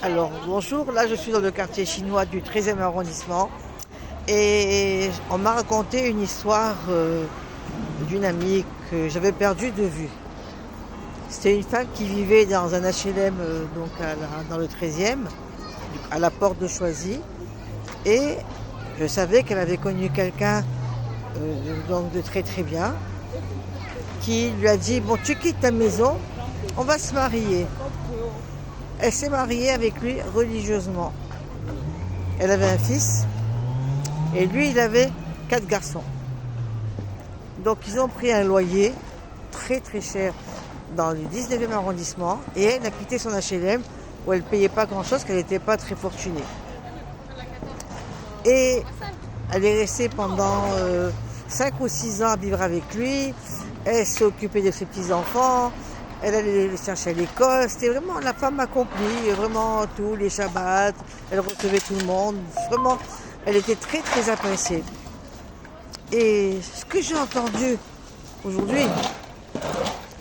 Alors bonjour, là je suis dans le quartier chinois du 13e arrondissement et on m'a raconté une histoire d'une amie que j'avais perdue de vue. C'était une femme qui vivait dans un HLM donc dans le 13e, à la porte de Choisy, et je savais qu'elle avait connu quelqu'un donc de très très bien qui lui a dit bon, tu quittes ta maison, on va se marier. Elle s'est mariée avec lui religieusement. Elle avait un fils et lui il avait 4 garçons. Donc ils ont pris un loyer très très cher dans le 19e arrondissement et elle a quitté son HLM où elle ne payait pas grand chose, qu'elle n'était pas très fortunée. Et elle est restée pendant 5 ou 6 ans à vivre avec lui. Elle s'est occupée de ses petits-enfants. Elle allait les chercher à l'école. C'était vraiment la femme accomplie, vraiment tous les Shabbats. Elle recevait tout le monde. Vraiment, elle était très très appréciée. Et ce que j'ai entendu aujourd'hui,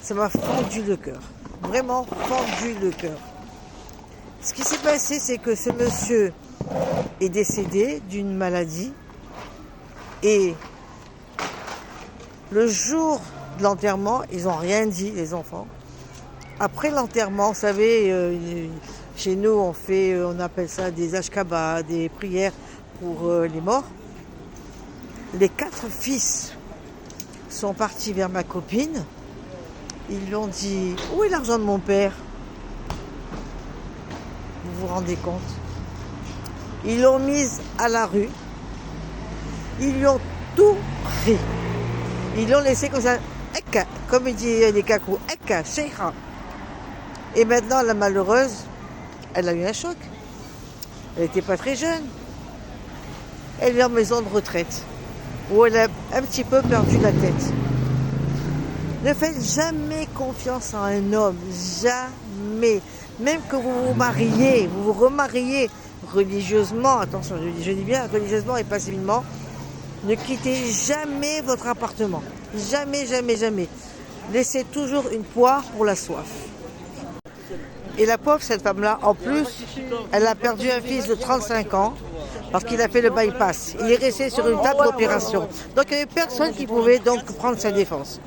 ça m'a fendu le cœur. Vraiment fendu le cœur. Ce qui s'est passé, c'est que ce monsieur est décédé d'une maladie. Et le jour de l'enterrement, ils n'ont rien dit, les enfants. Après l'enterrement, vous savez, chez nous, on appelle ça des ashkabas, des prières pour les morts. Les 4 fils sont partis vers ma copine. Ils lui ont dit, où est l'argent de mon père? Vous vous rendez compte? Ils l'ont mise à la rue. Ils lui ont tout pris. Ils l'ont laissé comme ça, comme il dit les cacous, sheikha. Et maintenant, la malheureuse, elle a eu un choc. Elle n'était pas très jeune. Elle est en maison de retraite, où elle a un petit peu perdu la tête. Ne faites jamais confiance à un homme, jamais. Même que vous vous mariez, vous vous remariez religieusement, attention, je dis bien religieusement et pas civilement, ne quittez jamais votre appartement. Jamais, jamais, jamais. Laissez toujours une poire pour la soif. Et la pauvre, cette femme-là, en plus, elle a perdu un fils de 35 ans parce qu'il a fait le bypass. Il est resté sur une table d'opération. Donc il n'y avait personne qui pouvait donc prendre sa défense.